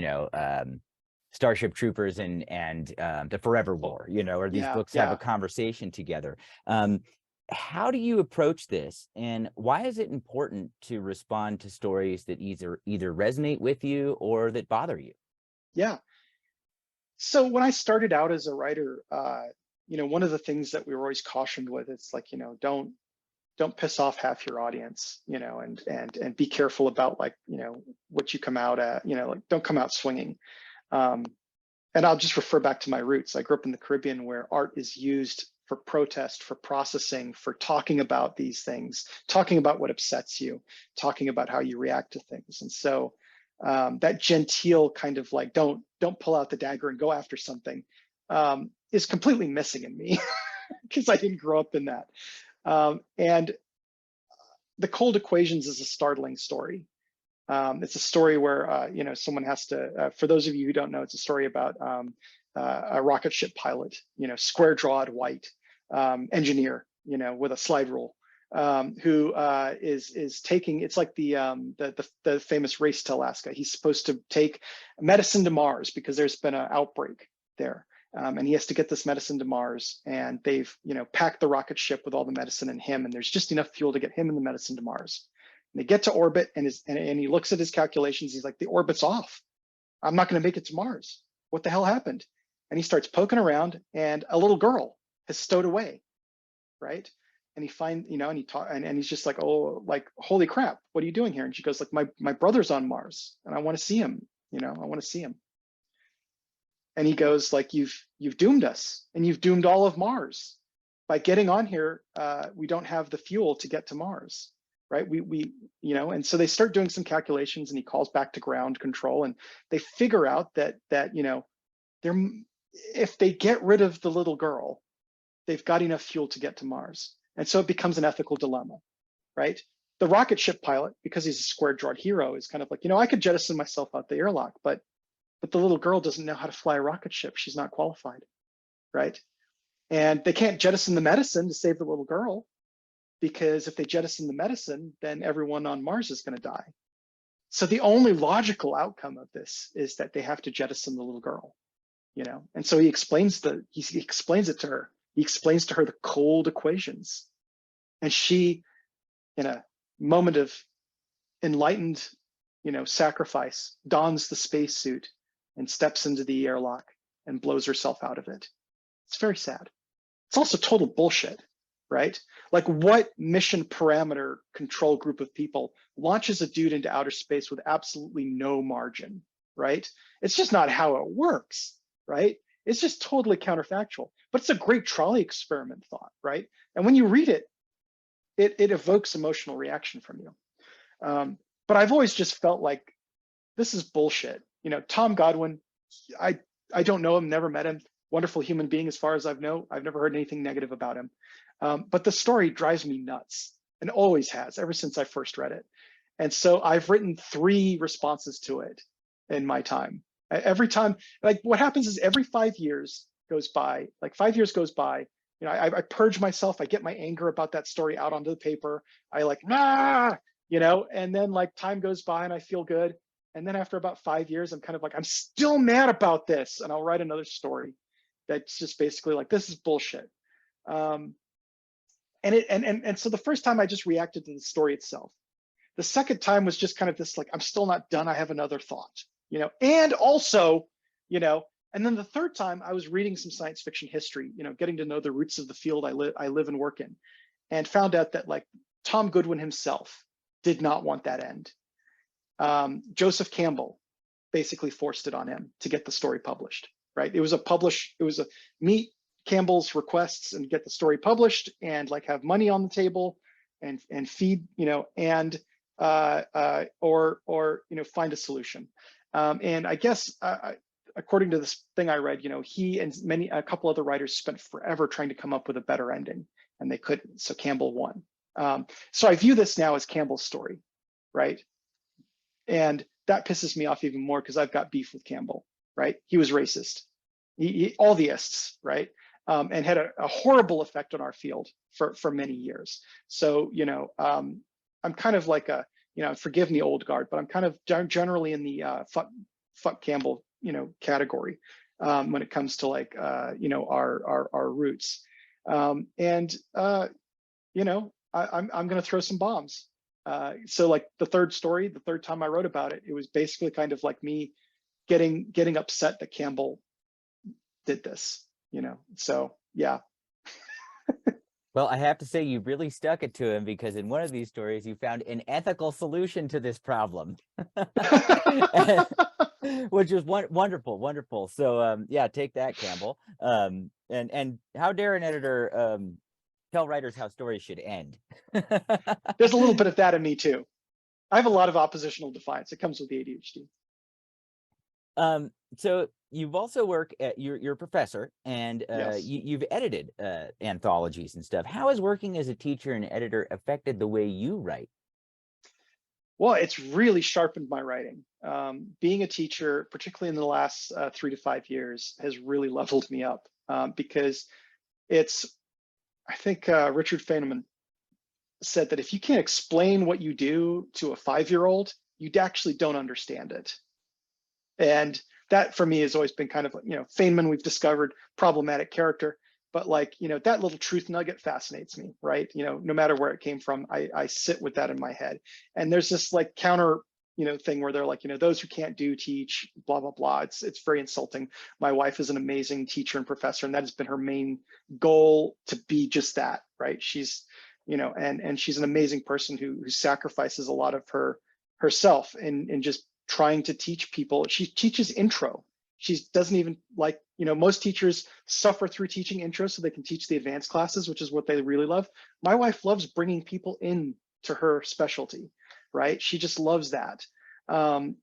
Starship Troopers and the Forever Oh, War, you know, or these yeah, books have a yeah. conversation together. How do you approach this, and why is it important to respond to stories that either resonate with you or that bother you? Yeah. So when I started out as a writer, one of the things that we were always cautioned with, it's like, don't piss off half your audience, and be careful about, like, what you come out at, like, don't come out swinging. Um, and I'll just refer back to my roots. I grew up in the Caribbean, where art is used for protest, for processing, for talking about these things, talking about what upsets you, talking about how you react to things. And so that genteel kind of like, don't pull out the dagger and go after something, is completely missing in me because I didn't grow up in that. And The Cold Equations is a startling story. It's a story where someone has to. For those of you who don't know, it's a story about a rocket ship pilot, square-jawed white engineer, with a slide rule, who is taking. It's like the famous race to Alaska. He's supposed to take medicine to Mars because there's been an outbreak there. And he has to get this medicine to Mars, and they've packed the rocket ship with all the medicine in him, and there's just enough fuel to get him and the medicine to Mars. And they get to orbit, and he looks at his calculations. He's like, the orbit's off. I'm not going to make it to Mars. What the hell happened? And he starts poking around, and a little girl has stowed away, right? And he and he talk, and he's just like, oh, like, holy crap, what are you doing here? And she goes, like, my brother's on Mars, and I want to see him. I want to see him. And he goes, like, you've doomed us, and you've doomed all of Mars by getting on here. We don't have the fuel to get to Mars, right? And so they start doing some calculations, and he calls back to ground control, and they figure out that they're if they get rid of the little girl, they've got enough fuel to get to Mars. And so it becomes an ethical dilemma, right? The rocket ship pilot, because he's a square-jawed hero, is kind of like, I could jettison myself out the airlock, but the little girl doesn't know how to fly a rocket ship. She's not qualified, right? And they can't jettison the medicine to save the little girl, because if they jettison the medicine, then everyone on Mars is going to die. So the only logical outcome of this is that they have to jettison the little girl, And so he explains it to her. He explains to her the cold equations, and she, in a moment of enlightened, sacrifice, dons the spacesuit and steps into the airlock and blows herself out of it. It's very sad. It's also total bullshit, right? Like, what mission parameter control group of people launches a dude into outer space with absolutely no margin, right? It's just not how it works, right? It's just totally counterfactual. But it's a great trolley experiment thought, right? And when you read it, it evokes emotional reaction from you. But I've always just felt like this is bullshit. Tom Godwin, I don't know him, never met him. Wonderful human being as far as I've known. I've never heard anything negative about him. But the story drives me nuts, and always has ever since I first read it. And so I've written 3 responses to it in my time. Every time, like, what happens is every 5 years goes by, like 5 years goes by, I purge myself, I get my anger about that story out onto the paper. I like, and then, like, time goes by and I feel good. And then after about 5 years, I'm kind of like, I'm still mad about this. And I'll write another story that's just basically like, this is bullshit. And so the first time I just reacted to the story itself. The second time was just kind of this, like, I'm still not done. I have another thought, and also, and then the third time I was reading some science fiction history, getting to know the roots of the field I live and work in, and found out that, like, Tom Goodwin himself did not want that end. Joseph Campbell basically forced it on him to get the story published, right? It was a meet Campbell's requests and get the story published, and, like, have money on the table, and feed, and or find a solution. And I guess according to this thing I read, he and a couple other writers spent forever trying to come up with a better ending, and they couldn't. So Campbell won. So I view this now as Campbell's story, right? And that pisses me off even more because I've got beef with Campbell, right? He was racist, all the ists, right? And had a horrible effect on our field for many years. So, I'm kind of like forgive me, old guard, but I'm kind of generally in the fuck Campbell category when it comes to like our roots. I'm going to throw some bombs. So like the third story, the third time I wrote about it, it was basically kind of like me getting upset that Campbell did this, So yeah. Well, I have to say you really stuck it to him, because in one of these stories you found an ethical solution to this problem, which is wonderful, wonderful. So yeah, take that, Campbell. And how dare an editor tell writers how stories should end? There's a little bit of that in me too. I have a lot of oppositional defiance. It comes with the ADHD. So you've also worked at you're a professor, and Yes. you've edited anthologies and stuff. How has working as a teacher and editor affected the way you write? Well, it's really sharpened my writing. Being a teacher, particularly in the last 3 to 5 years, has really leveled me up because I think Richard Feynman said that if you can't explain what you do to a 5-year-old, you actually don't understand it. And that for me has always been kind of, Feynman, we've discovered, problematic character, but like, that little truth nugget fascinates me, right? No matter where it came from, I sit with that in my head. And there's this like counter, thing where they're like, those who can't do teach, blah, blah, blah. It's very insulting. My wife is an amazing teacher and professor, and that has been her main goal, to be just that, right? She's, and she's an amazing person who sacrifices a lot of herself in just trying to teach people. She teaches intro. She doesn't even like, most teachers suffer through teaching intro so they can teach the advanced classes, which is what they really love. My wife loves bringing people in to her specialty, right? She just loves that. And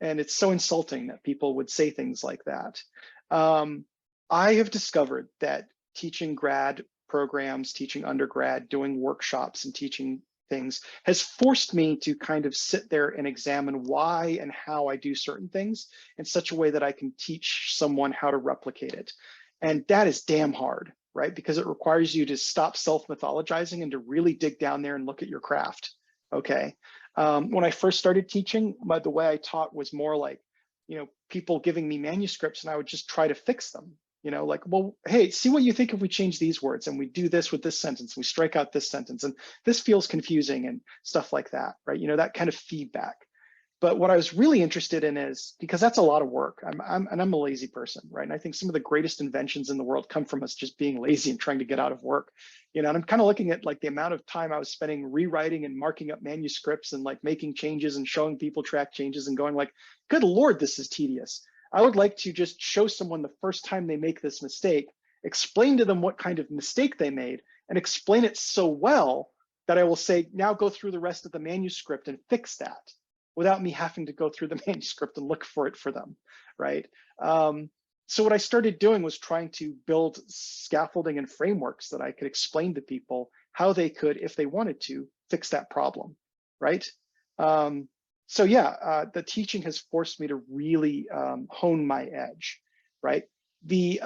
it's so insulting that people would say things like that. I have discovered that teaching grad programs, teaching undergrad, doing workshops and teaching things has forced me to kind of sit there and examine why and how I do certain things in such a way that I can teach someone how to replicate it. And that is damn hard, right? Because it requires you to stop self-mythologizing and to really dig down there and look at your craft. Okay. When I first started teaching, the way I taught was more like, people giving me manuscripts and I would just try to fix them. Like, well, hey, see what you think if we change these words and we do this with this sentence, we strike out this sentence, and this feels confusing and stuff like that, right? That kind of feedback. But what I was really interested in is, because that's a lot of work. I'm a lazy person, right? And I think some of the greatest inventions in the world come from us just being lazy and trying to get out of work. And I'm kind of looking at like the amount of time I was spending rewriting and marking up manuscripts and like making changes and showing people track changes and going like, good Lord, this is tedious. I would like to just show someone the first time they make this mistake, explain to them what kind of mistake they made, and explain it so well that I will say, now go through the rest of the manuscript and fix that, without me having to go through the manuscript and look for it for them, right? So what I started doing was trying to build scaffolding and frameworks that I could explain to people how they could, if they wanted to, fix that problem, right? So yeah, the teaching has forced me to really hone my edge, right? The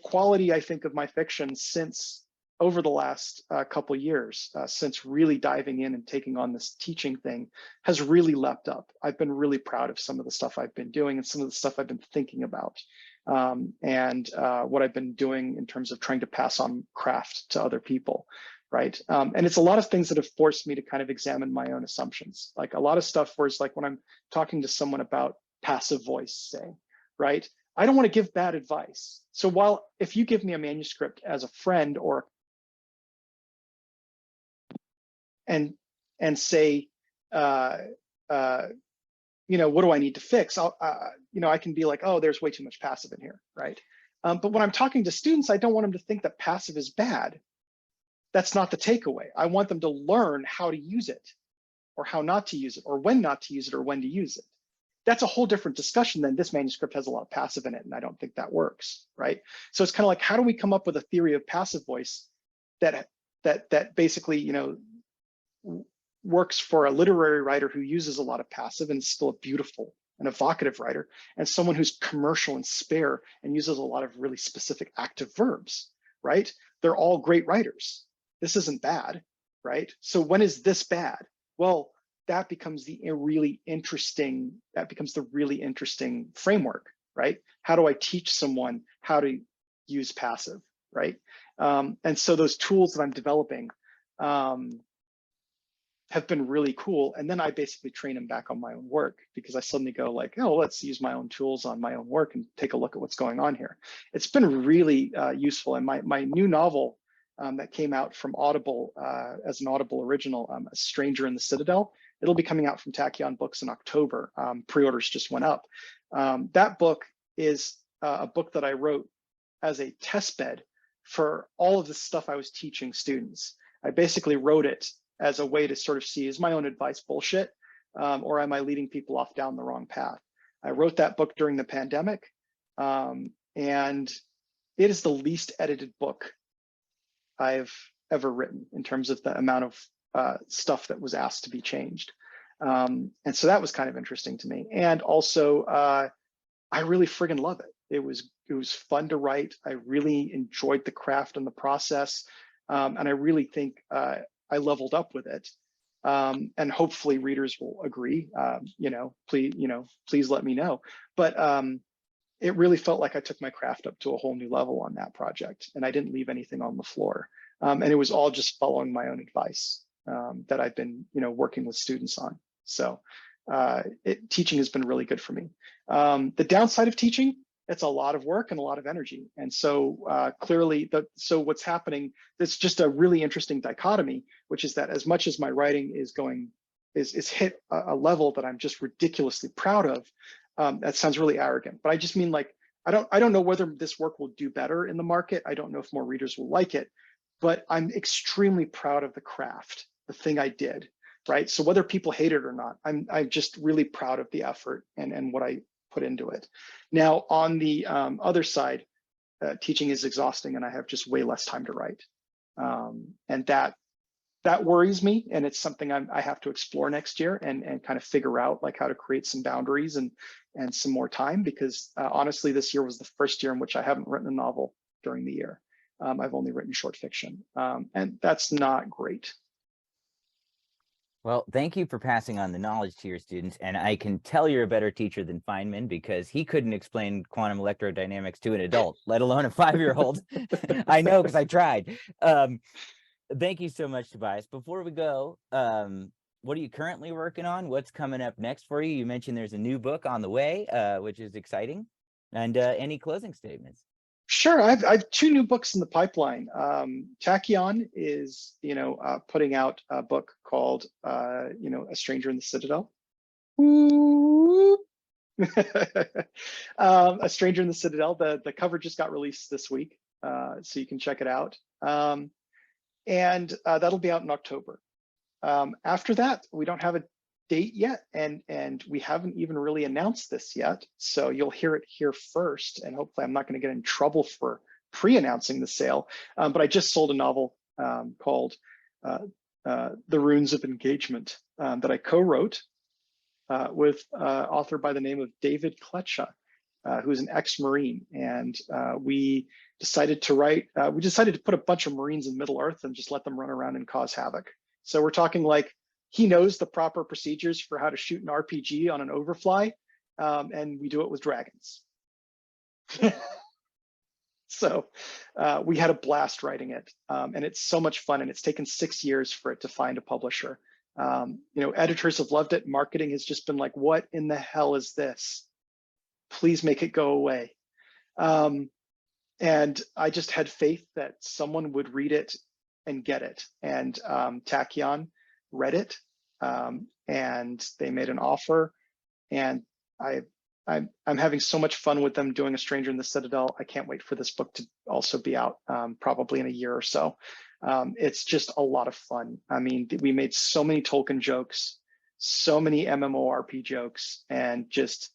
quality, I think, of my fiction since over the last couple years, since really diving in and taking on this teaching thing, has really leapt up. I've been really proud of some of the stuff I've been doing and some of the stuff I've been thinking about, and what I've been doing in terms of trying to pass on craft to other people, right? And it's a lot of things that have forced me to kind of examine my own assumptions. Like a lot of stuff where it's like when I'm talking to someone about passive voice, say, right? I don't want to give bad advice. So if you give me a manuscript as a friend or and say, what do I need to fix? I can be like, oh, there's way too much passive in here, right? But when I'm talking to students, I don't want them to think that passive is bad. That's not the takeaway. I want them to learn how to use it, or how not to use it, or when not to use it, or when to use it. That's a whole different discussion than this manuscript has a lot of passive in it, and I don't think that works, right? So it's kind of like, how do we come up with a theory of passive voice that basically, works for a literary writer who uses a lot of passive and is still a beautiful and evocative writer, and someone who's commercial and spare and uses a lot of really specific active verbs, right? They're all great writers. This isn't bad, right? So when is this bad? Well, that becomes the really interesting, framework, right? How do I teach someone how to use passive, right? And so those tools that I'm developing have been really cool. And then I basically train them back on my own work, because I suddenly go like, oh, let's use my own tools on my own work and take a look at what's going on here. It's been really useful. And my new novel that came out from Audible as an Audible original, A Stranger in the Citadel, it'll be coming out from Tachyon Books in October. Pre-orders just went up. That book is a book that I wrote as a test bed for all of the stuff I was teaching students. I basically wrote it as a way to sort of see, is my own advice bullshit, or am I leading people off down the wrong path? I wrote that book during the pandemic, and it is the least edited book I've ever written in terms of the amount of stuff that was asked to be changed. And so that was kind of interesting to me. And also, I really friggin' love it. It was fun to write. I really enjoyed the craft and the process, and I really think I leveled up with it. And hopefully readers will agree. Please let me know. But it really felt like I took my craft up to a whole new level on that project, and I didn't leave anything on the floor. And it was all just following my own advice that I've been, working with students on. So teaching has been really good for me. The downside of teaching, it's a lot of work and a lot of energy. And so clearly, so what's happening, it's just a really interesting dichotomy, which is that as much as my writing is hit a level that I'm just ridiculously proud of, that sounds really arrogant, but I just mean like, I don't know whether this work will do better in the market. I don't know if more readers will like it, but I'm extremely proud of the craft, the thing I did, right? So whether people hate it or not, I'm just really proud of the effort and what I put into it. Now, on the other side, teaching is exhausting, and I have just way less time to write. And that worries me, and it's something I have to explore next year and kind of figure out like how to create some boundaries and some more time, because honestly, this year was the first year in which I haven't written a novel during the year. I've only written short fiction, and that's not great. Well, thank you for passing on the knowledge to your students. And I can tell you're a better teacher than Feynman, because he couldn't explain quantum electrodynamics to an adult, let alone a 5-year-old. I know, because I tried. Thank you so much, Tobias. Before we go, what are you currently working on? What's coming up next for you? You mentioned there's a new book on the way, which is exciting. And any closing statements? Sure, I've 2 new books in the pipeline. Tachyon is, putting out a book called, A Stranger in the Citadel. A Stranger in the Citadel. The cover just got released this week, so you can check it out. And that'll be out in October. After that, we don't have a date yet, and we haven't even really announced this yet, so you'll hear it here first, and hopefully I'm not going to get in trouble for pre-announcing the sale, but I just sold a novel called The Runes of Engagement that I co-wrote with author by the name of David Kletscha, who's an ex-Marine, and we decided to put a bunch of Marines in Middle Earth and just let them run around and cause havoc. So we're talking like, he knows the proper procedures for how to shoot an RPG on an overfly, and we do it with dragons. So we had a blast writing it, and it's so much fun, and it's taken 6 years for it to find a publisher. Editors have loved it. Marketing has just been like, what in the hell is this? Please make it go away. And I just had faith that someone would read it and get it. And Tachyon read it, and they made an offer, and I'm having so much fun with them doing A Stranger in the Citadel. I can't wait for this book to also be out, probably in a year or so. It's just a lot of fun. I mean, we made so many Tolkien jokes, so many MMORP jokes, and just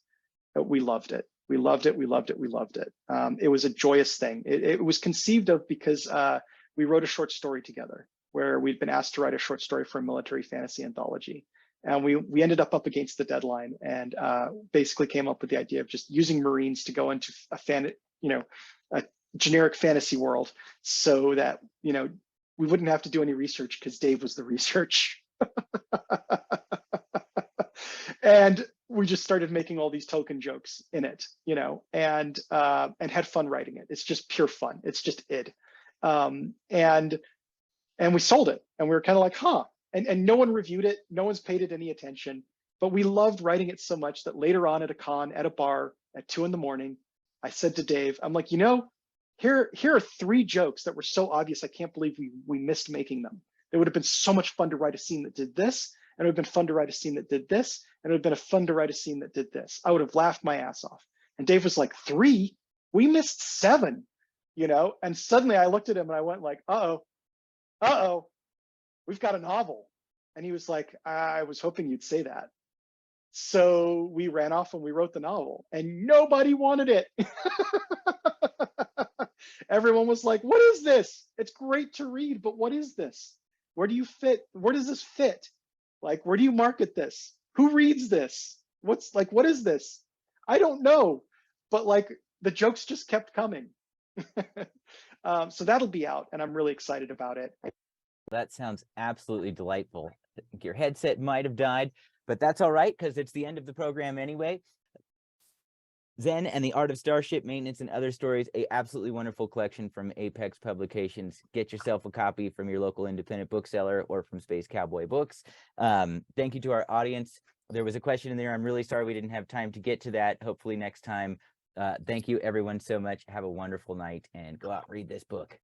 we loved it. We loved it. We loved it. We loved it. It was a joyous thing. It was conceived of because we wrote a short story together, where we'd been asked to write a short story for a military fantasy anthology. And we ended up against the deadline, and basically came up with the idea of just using Marines to go into a generic fantasy world, so that, we wouldn't have to do any research, because Dave was the research. And we just started making all these token jokes in it, and had fun writing it. It's just pure fun. It's just id. And we sold it, and we were kind of like, huh. And no one reviewed it. No one's paid it any attention. But we loved writing it so much that later on at a con, at a bar at 2 a.m, I said to Dave, I'm like, here are 3 jokes that were so obvious. I can't believe we missed making them. It would have been so much fun to write a scene that did this, and it would have been fun to write a scene that did this, and it would have been fun to write a scene that did this. I would have laughed my ass off. And Dave was like, 3? We missed 7, And suddenly I looked at him and I went like, uh-oh, we've got a novel. And he was like, I was hoping you'd say that. So we ran off and we wrote the novel, and nobody wanted it. Everyone was like, what is this? It's great to read, but what is this? Where do you fit? Where does this fit? Like, where do you market this? Who reads this? What is this? I don't know, but like the jokes just kept coming. So that'll be out, and I'm really excited about it. That sounds absolutely delightful. Your headset might have died, but that's all right because it's the end of the program anyway. Zen and the Art of Starship Maintenance and Other Stories, a absolutely wonderful collection from Apex Publications. Get yourself a copy from your local independent bookseller or from Space Cowboy Books. Thank you to our audience. There was a question in there. I'm really sorry we didn't have time to get to that. Hopefully next time. Thank you everyone so much. Have a wonderful night and go out and read this book.